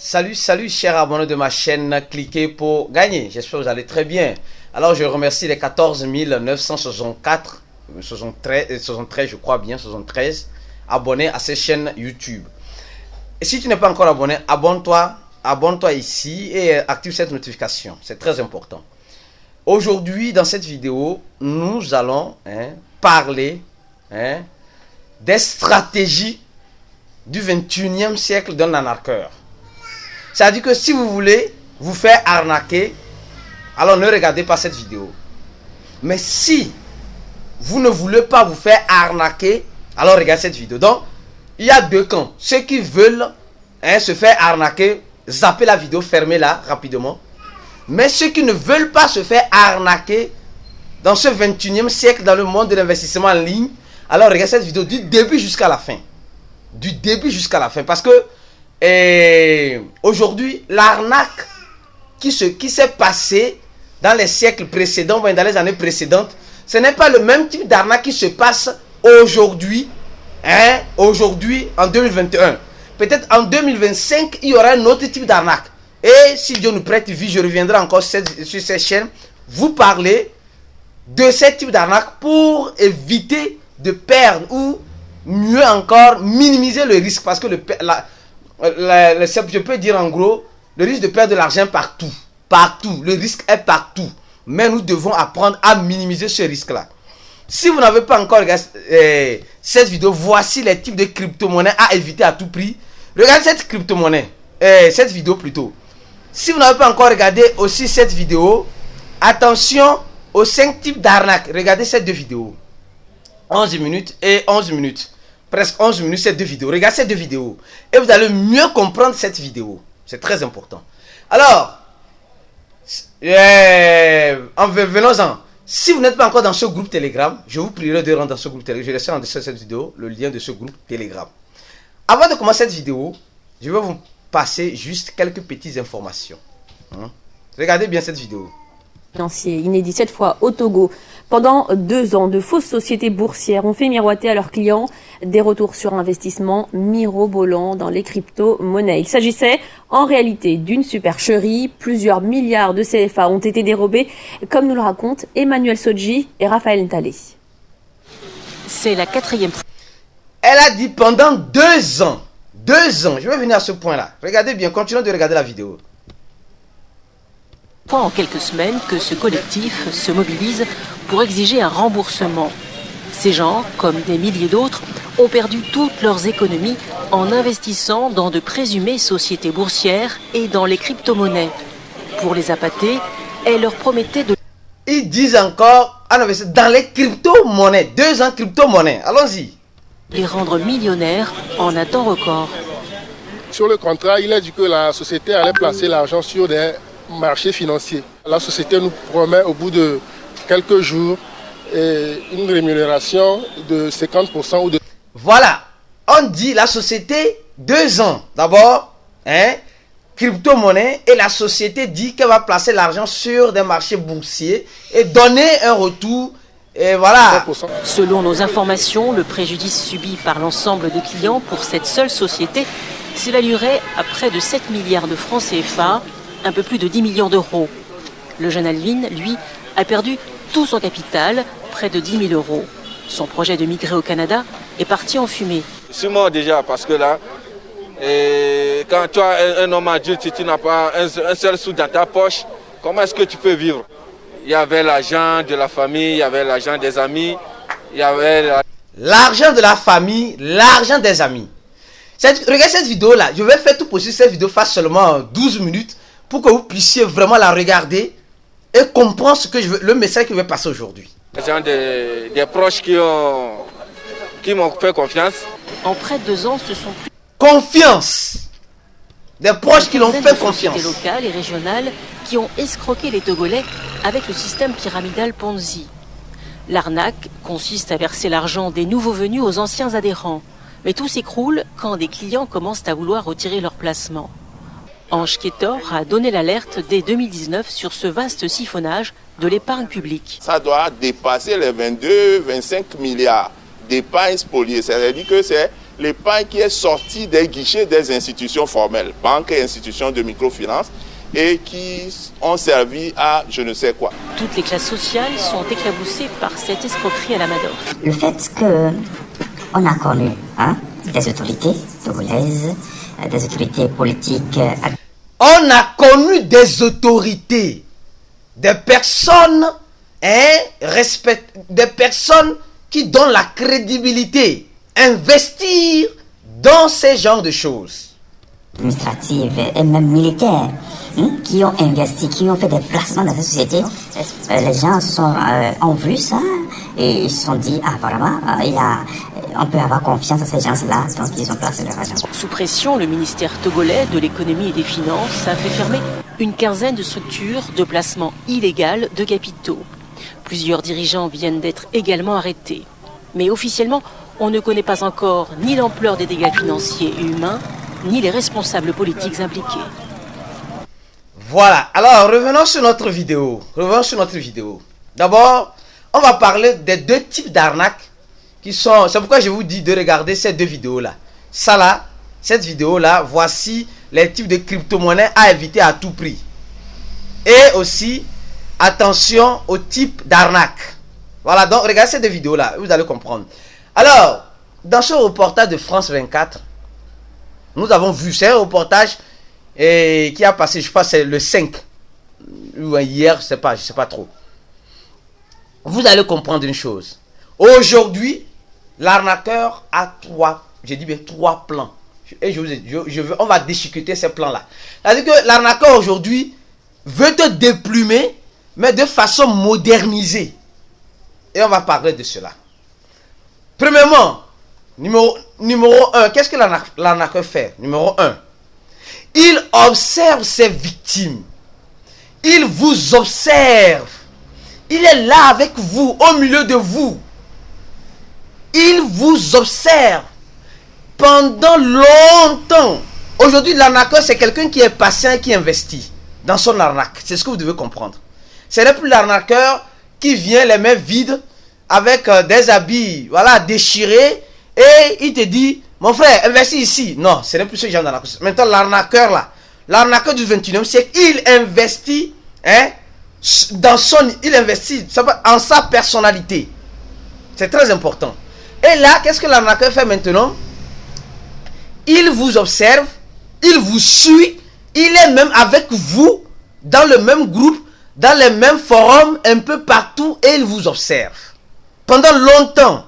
Salut, salut chers abonnés de ma chaîne, cliquez pour gagner. J'espère que vous allez très bien. Alors je remercie les 14 964, 73 je crois bien, 73 abonnés à cette chaîne YouTube. Et si tu n'es pas encore abonné, abonne-toi ici et active cette notification. C'est très important. Aujourd'hui dans cette vidéo, nous allons parler des stratégies du 21e siècle d'un arnaqueur. C'est-à-dire que si vous voulez vous faire arnaquer, alors ne regardez pas cette vidéo. Mais si vous ne voulez pas vous faire arnaquer, alors regardez cette vidéo. Donc, il y a deux camps. Ceux qui veulent se faire arnaquer, zappez la vidéo, fermez-la rapidement. Mais ceux qui ne veulent pas se faire arnaquer dans ce 21e siècle, dans le monde de l'investissement en ligne, alors regardez cette vidéo du début jusqu'à la fin. Du début jusqu'à la fin. Parce que aujourd'hui, l'arnaque qui s'est passée dans les siècles précédents, dans les années précédentes, ce n'est pas le même type d'arnaque qui se passe aujourd'hui, aujourd'hui en 2021. Peut-être en 2025, il y aura un autre type d'arnaque. Et si Dieu nous prête vie, je reviendrai encore sur cette chaîne, vous parler de ce type d'arnaque pour éviter de perdre ou mieux encore minimiser le risque. Parce que je peux dire en gros, le risque de perdre de l'argent partout. Partout. Le risque est partout. Mais nous devons apprendre à minimiser ce risque-là. Si vous n'avez pas encore regardé cette vidéo, voici les types de crypto-monnaies à éviter à tout prix. Regardez cette crypto-monnaie. Cette vidéo plutôt. Si vous n'avez pas encore regardé aussi cette vidéo, attention aux 5 types d'arnaques. Regardez ces deux vidéos. 11 minutes et 11 minutes. Presque 11 minutes, ces deux vidéos. Regardez ces deux vidéos. Et vous allez mieux comprendre cette vidéo. C'est très important. Alors, venons-en. Si vous n'êtes pas encore dans ce groupe Telegram, je vous prierai de rentrer dans ce groupe Telegram. Je laisserai en dessous de cette vidéo le lien de ce groupe Telegram. Avant de commencer cette vidéo, je vais vous passer juste quelques petites informations. Regardez bien cette vidéo. Financier inédit cette fois au Togo. Pendant 2 ans, de fausses sociétés boursières ont fait miroiter à leurs clients des retours sur investissement mirobolants dans les crypto-monnaies. Il s'agissait en réalité d'une supercherie. Plusieurs milliards de CFA ont été dérobés, comme nous le racontent Emmanuel Sodji et Raphaël Ntalé. C'est la 4e. Elle a dit pendant 2 ans. 2 ans. Je vais venir à ce point-là. Regardez bien, continuez de regarder la vidéo. En quelques semaines que ce collectif se mobilise pour exiger un remboursement. Ces gens, comme des milliers d'autres, ont perdu toutes leurs économies en investissant dans de présumées sociétés boursières et dans les crypto-monnaies. Pour les appâter, elle leur promettait de... Ils disent encore à investir dans les crypto-monnaies. 2 ans crypto-monnaies. Allons-y. Les rendre millionnaires en un temps record. Sur le contrat, il a dit que la société allait placer l'argent sur des marché financier. La société nous promet au bout de quelques jours une rémunération de 50% ou de... Voilà, on dit la société 2 ans. D'abord, crypto-monnaie, et la société dit qu'elle va placer l'argent sur des marchés boursiers et donner un retour. Et voilà. 100%. Selon nos informations, le préjudice subi par l'ensemble des clients pour cette seule société s'évaluerait à près de 7 milliards de francs CFA, un peu plus de 10 millions d'euros. Le jeune Alvin, lui, a perdu tout son capital, près de 10 000 euros. Son projet de migrer au Canada est parti en fumée. Je suis mort déjà parce que là, quand tu as un homme adulte, si tu n'as pas un seul sou dans ta poche, comment est-ce que tu peux vivre? Il y avait l'argent de la famille, il y avait l'argent des amis, il y avait... L'argent de la famille, l'argent des amis. Regardez cette vidéo-là. Je vais faire tout possible que cette vidéo fasse seulement 12 minutes pour que vous puissiez vraiment la regarder et comprendre ce que le message qui va passer aujourd'hui. Les gens des proches qui m'ont fait confiance. En près de 2 ans, ce sont plus... Confiance. Des proches qui l'ont fait confiance. Des sociétés locales et régionales qui ont escroqué les Togolais avec le système pyramidal Ponzi. L'arnaque consiste à verser l'argent des nouveaux venus aux anciens adhérents. Mais tout s'écroule quand des clients commencent à vouloir retirer leur placement. Ange Ketor a donné l'alerte dès 2019 sur ce vaste siphonnage de l'épargne publique. Ça doit dépasser les 22-25 milliards d'épargne spoliée. C'est-à-dire que c'est l'épargne qui est sortie des guichets des institutions formelles, banques et institutions de microfinance, et qui ont servi à je ne sais quoi. Toutes les classes sociales sont éclaboussées par cette escroquerie à la Madoff. Le fait qu'on a connu des autorités togolaises, des autorités politiques. On a connu des autorités, des personnes, des personnes qui donnent la crédibilité, investir dans ces genres de choses. Administratives et même militaires qui ont investi, qui ont fait des placements dans la société. Les gens ont vu ça et ils se sont dit, vraiment, on peut avoir confiance à ces gens-là, donc ils ont placé leur argent. Sous pression, le ministère togolais de l'économie et des finances a fait fermer une quinzaine de structures de placement illégal de capitaux. Plusieurs dirigeants viennent d'être également arrêtés. Mais officiellement, on ne connaît pas encore ni l'ampleur des dégâts financiers et humains, ni les responsables politiques impliqués. Voilà, alors revenons sur notre vidéo. D'abord, on va parler des deux types d'arnaques qui sont... C'est pourquoi je vous dis de regarder ces deux vidéos-là. Ça là, cette vidéo-là, voici les types de crypto-monnaies à éviter à tout prix. Et aussi, attention au type d'arnaque. Voilà, donc regardez ces deux vidéos-là, vous allez comprendre. Alors, dans ce reportage de France 24, nous avons vu, c'est un reportage qui a passé, je pense c'est le 5 ou hier, je sais pas trop. Vous allez comprendre une chose. Aujourd'hui, l'arnaqueur a trois plans. Et on va déchiqueter ces plans-là. C'est-à-dire que l'arnaqueur aujourd'hui veut te déplumer, mais de façon modernisée. Et on va parler de cela. Premièrement, numéro 1, qu'est-ce que l'arnaqueur fait? Numéro 1, il observe ses victimes. Il vous observe. Il est là avec vous, au milieu de vous. Il vous observe pendant longtemps. Aujourd'hui, l'arnaqueur, c'est quelqu'un qui est patient et qui investit dans son arnaque. C'est ce que vous devez comprendre. Ce n'est plus l'arnaqueur qui vient les mains vides avec des habits déchirés et il te dit, mon frère, investis ici. Non, ce n'est plus ce genre d'arnaqueur. Maintenant, l'arnaqueur là, l'arnaqueur du 21e siècle, il investit il investit en sa personnalité. C'est très important. Et là, qu'est-ce que l'arnaqueur fait maintenant? Il vous observe, il vous suit, il est même avec vous dans le même groupe, dans les mêmes forums, un peu partout, et il vous observe. Pendant longtemps.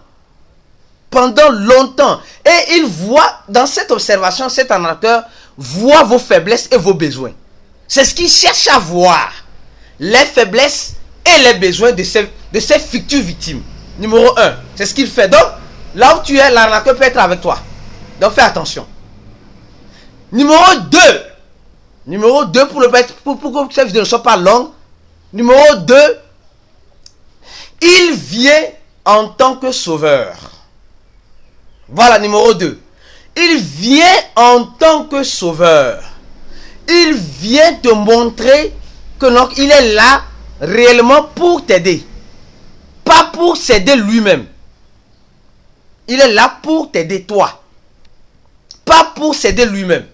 Et il voit, dans cette observation, cet arnaqueur voit vos faiblesses et vos besoins. C'est ce qu'il cherche à voir. Les faiblesses et les besoins de ces futures victimes. Numéro 1, c'est ce qu'il fait. Donc, là où tu es, l'arnaqueur peut être avec toi. Donc, fais attention. Numéro 2, pour que cette vidéo ne soit pas longue. Numéro 2, il vient en tant que sauveur. Voilà, numéro 2. Il vient en tant que sauveur. Il vient te montrer que donc, il est là réellement pour t'aider. Pas pour s'aider lui-même. Il est là pour t'aider toi. Pas pour s'aider lui-même.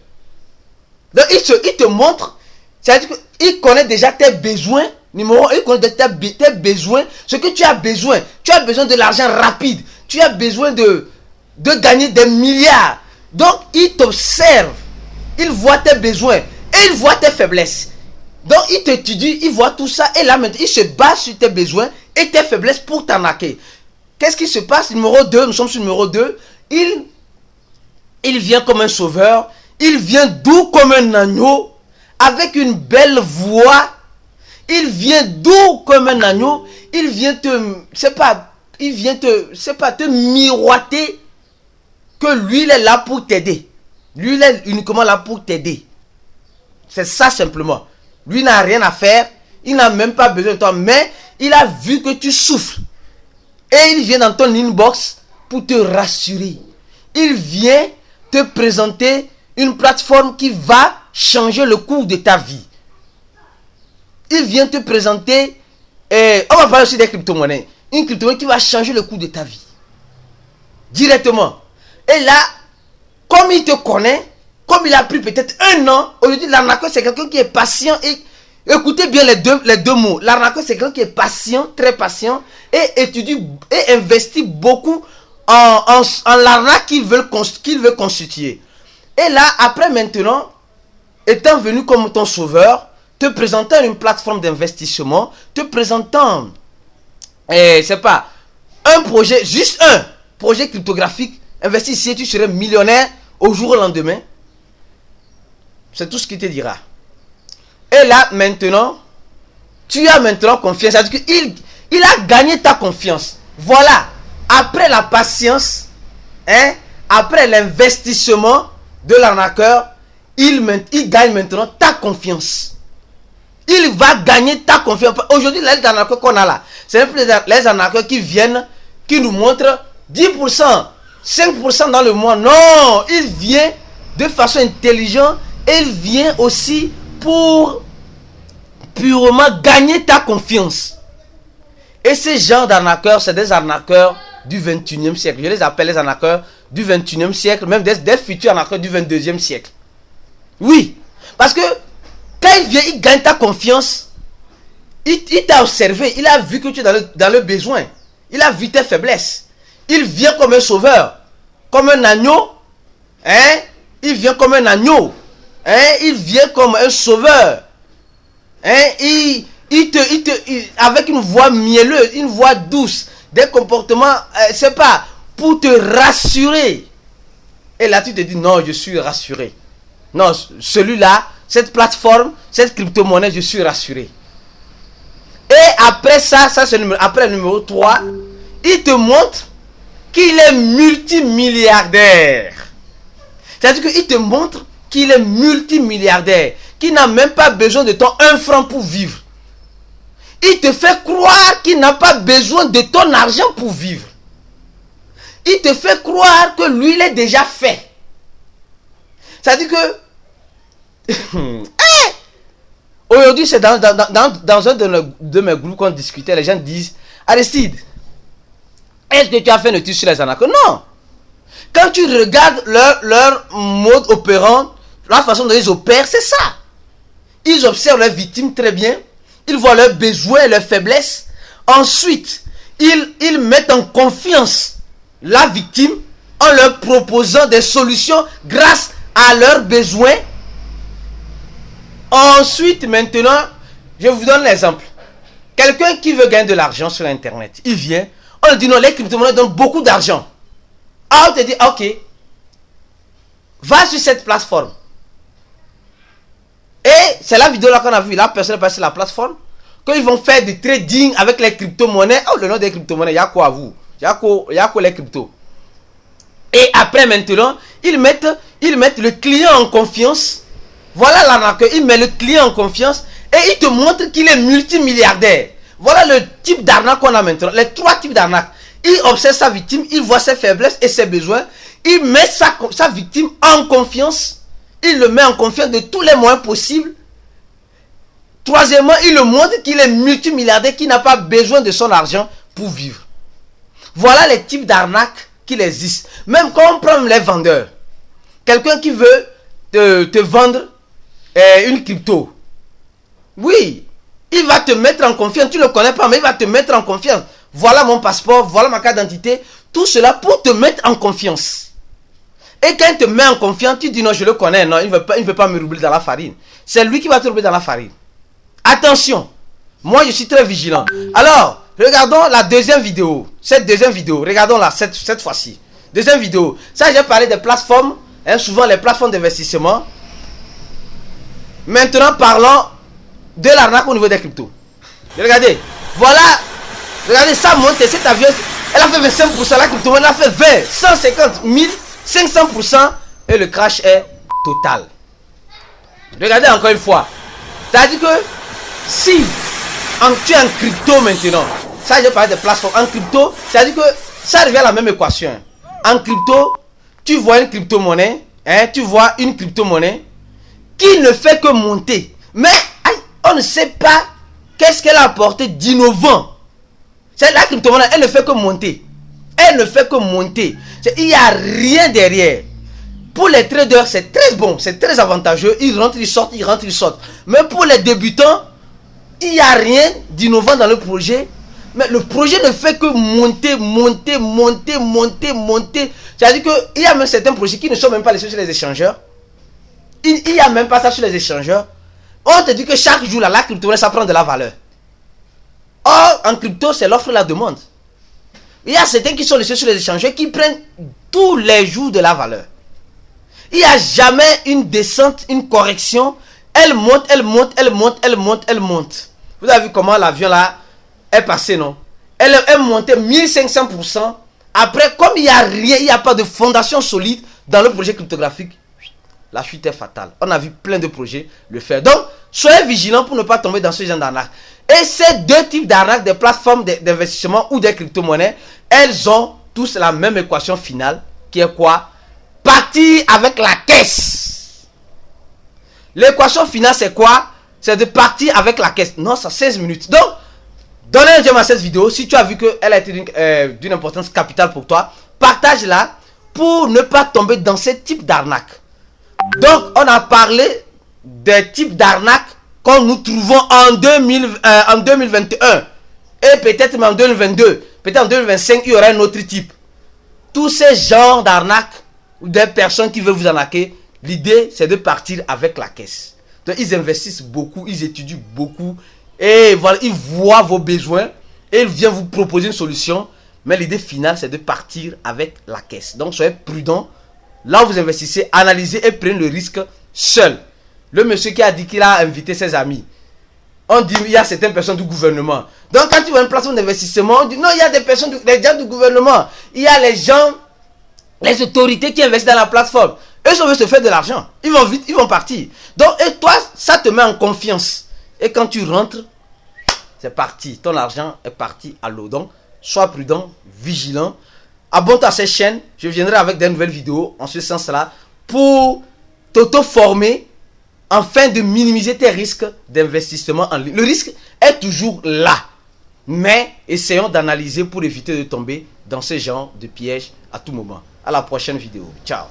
Donc il te montre, c'est-à-dire qu'il connaît déjà tes besoins. Numéro 1, il connaît tes besoins. Ce que tu as besoin. Tu as besoin de l'argent rapide. Tu as besoin de gagner des milliards. Donc il t'observe. Il voit tes besoins. Et il voit tes faiblesses. Donc il t'étudie, il voit tout ça. Et là maintenant, il se base sur tes besoins et tes faiblesses pour t'arnaquer. Qu'est-ce qui se passe? Numéro 2, nous sommes sur numéro 2. Il vient comme un sauveur. Il vient doux comme un agneau. Avec une belle voix. Il vient doux comme un agneau. Il vient te miroiter que lui, il est là pour t'aider. Lui, il est uniquement là pour t'aider. C'est ça simplement. Lui n'a rien à faire. Il n'a même pas besoin de toi. Mais il a vu que tu souffres. Et il vient dans ton inbox pour te rassurer. Il vient te présenter une plateforme qui va changer le cours de ta vie. Il vient te présenter, on va parler aussi des crypto-monnaies. Une crypto-monnaie qui va changer le cours de ta vie. Directement. Et là, comme il te connaît, comme il a pris peut-être 1 an, aujourd'hui l'arnaqueur c'est quelqu'un qui est patient et écoutez bien les deux mots. L'arnaqueur c'est quelqu'un qui est patient, très patient et étudie et investit beaucoup en l'arnaque qu'il veut constituer. Et là, après maintenant, étant venu comme ton sauveur, te présentant une plateforme d'investissement, te présentant, c'est pas, un projet, juste un projet cryptographique, investi ici et tu serais millionnaire au jour au lendemain. C'est tout ce qu'il te dira. Et là, maintenant, tu as maintenant confiance. C'est-à-dire qu'il a gagné ta confiance. Voilà. Après la patience, après l'investissement de l'arnaqueur, il gagne maintenant ta confiance. Il va gagner ta confiance. Aujourd'hui, les arnaqueurs qu'on a là, ce n'est plus les arnaqueurs qui viennent, qui nous montrent 10%, 5% dans le mois. Non, il vient de façon intelligente. Il vient aussi pour purement gagner ta confiance. Et ces gens d'arnaqueurs, c'est des arnaqueurs du 21e siècle. Je les appelle les arnaqueurs du 21e siècle, même des futurs arnaqueurs du 22e siècle. Oui, parce que quand il vient, il gagne ta confiance. Il t'a observé, il a vu que tu es dans le besoin. Il a vu tes faiblesses. Il vient comme un sauveur, comme un agneau. Il vient comme un agneau. Il vient comme un sauveur. Avec une voix mielleuse, une voix douce, des comportements, c'est pas pour te rassurer. Et là, tu te dis, non, je suis rassuré. Non, celui-là, cette plateforme, cette crypto-monnaie, je suis rassuré. Et après ça c'est après le numéro 3, il te montre qu'il est multimilliardaire. C'est-à-dire qu'il te montre qu'il est multimilliardaire, qu'il n'a même pas besoin de ton 1 franc pour vivre. Il te fait croire qu'il n'a pas besoin de ton argent pour vivre. Il te fait croire que lui, il est déjà fait. C'est-à-dire que aujourd'hui, c'est dans un de mes groupes qu'on discutait, les gens disent, Aristide, est-ce que tu as fait une étude sur les arnaqueurs? Non. Quand tu regardes leur mode opérant, la façon dont ils opèrent, c'est ça. Ils observent leurs victimes très bien. Ils voient leurs besoins et leurs faiblesses. Ensuite, ils mettent en confiance la victime en leur proposant des solutions grâce à leurs besoins. Ensuite, maintenant, je vous donne l'exemple. Quelqu'un qui veut gagner de l'argent sur Internet, il vient, on lui dit non, les crypto-monnaies donnent beaucoup d'argent. Ah, on te dit, ok, va sur cette plateforme. Et c'est la vidéo là qu'on a vu, la personne est passée sur la plateforme, quand ils vont faire du trading avec les crypto-monnaies. Oh, le nom des crypto-monnaies, il y a quoi à vous? Il y a quoi les cryptos? Et après maintenant, ils mettent le client en confiance. Voilà l'arnaqueur, il met le client en confiance et il te montre qu'il est multimilliardaire. Voilà le type d'arnaque qu'on a maintenant, les 3 types d'arnaque. Il observe sa victime, il voit ses faiblesses et ses besoins. Il met sa victime en confiance. Il le met en confiance de tous les moyens possibles. Troisièmement, il le montre qu'il est multimilliardaire, qu'il n'a pas besoin de son argent pour vivre. Voilà les types d'arnaques qu'il existe. Même quand on prend les vendeurs. Quelqu'un qui veut te vendre une crypto. Oui, il va te mettre en confiance. Tu ne le connais pas, mais il va te mettre en confiance. Voilà mon passeport, voilà ma carte d'identité. Tout cela pour te mettre en confiance. Et quand il te met en confiance, tu dis non, je le connais. Non, il ne veut pas me rouler dans la farine. C'est lui qui va te rouler dans la farine. Attention, moi je suis très vigilant. Alors, regardons la deuxième vidéo. Cette deuxième vidéo, regardons-la cette fois-ci. Deuxième vidéo. Ça, j'ai parlé des plateformes, souvent les plateformes d'investissement. Maintenant, parlons de l'arnaque au niveau des cryptos. Regardez, voilà. Regardez, ça monte, cette avion, elle a fait 25%, la crypto, elle a fait 20, 150, 1000, 500%, et le crash est total. Regardez encore une fois. C'est-à-dire que si tu es en crypto maintenant, ça j'ai parlé de plateformes, en crypto, c'est-à-dire que ça revient à la même équation. En crypto, tu vois une crypto-monnaie, tu vois une crypto-monnaie qui ne fait que monter. Mais on ne sait pas qu'est-ce qu'elle a apporté d'innovant. C'est la crypto-monnaie, elle ne fait que monter. Elle ne fait que monter. Il n'y a rien derrière. Pour les traders, c'est très bon, c'est très avantageux. Ils rentrent, ils sortent, ils rentrent, ils sortent. Mais pour les débutants, il n'y a rien d'innovant dans le projet. Mais le projet ne fait que monter. C'est-à-dire qu'il y a même certains projets qui ne sont même pas laissés sur les échangeurs. Il n'y a même pas ça sur les échangeurs. On te dit que chaque jour, là, la crypto-monnaie, ça prend de la valeur. Or, en crypto, c'est l'offre et la demande. Il y a certains qui sont laissés sur les échangeurs qui prennent tous les jours de la valeur. Il n'y a jamais une descente, une correction. Elle monte. Vous avez vu comment l'avion là est passé, non? Elle est montée 1500%. Après, comme il n'y a rien, il n'y a pas de fondation solide dans le projet cryptographique, la chute est fatale. On a vu plein de projets le faire. Donc, soyez vigilants pour ne pas tomber dans ce genre d'arnaque. Et ces deux types d'arnaques, des plateformes d'investissement ou des crypto-monnaies, elles ont tous la même équation finale, qui est quoi? Partir avec la caisse. L'équation finale, c'est quoi? C'est de partir avec la caisse. Non, ça 16 minutes. Donc, donnez un j'aime à cette vidéo. Si tu as vu qu'elle a été d'une importance capitale pour toi, partage-la pour ne pas tomber dans ce type d'arnaque. Donc, on a parlé des types d'arnaques que nous trouvons en 2021. Et peut-être même en 2022. Peut-être en 2025, il y aura un autre type. Tous ces genres d'arnaques ou des personnes qui veulent vous arnaquer, l'idée, c'est de partir avec la caisse. Donc, ils investissent beaucoup, ils étudient beaucoup. Et voilà, ils voient vos besoins. Et ils viennent vous proposer une solution. Mais l'idée finale, c'est de partir avec la caisse. Donc, soyez prudents. Là où vous investissez, analysez et prenez le risque seul. Le monsieur qui a dit qu'il a invité ses amis. On dit il y a certaines personnes du gouvernement. Donc quand tu vois une plateforme d'investissement, on dit non, il y a des personnes, les gens du gouvernement. Il y a les gens, les autorités qui investissent dans la plateforme. Eux, ils veulent se faire de l'argent. Ils vont vite, ils vont partir. Donc, et toi, ça te met en confiance. Et quand tu rentres, c'est parti. Ton argent est parti à l'eau. Donc, sois prudent, vigilant. Abonne-toi à cette chaîne. Je viendrai avec des nouvelles vidéos en ce sens-là pour t'auto-former afin de minimiser tes risques d'investissement en ligne. Le risque est toujours là. Mais essayons d'analyser pour éviter de tomber dans ce genre de piège à tout moment. À la prochaine vidéo. Ciao.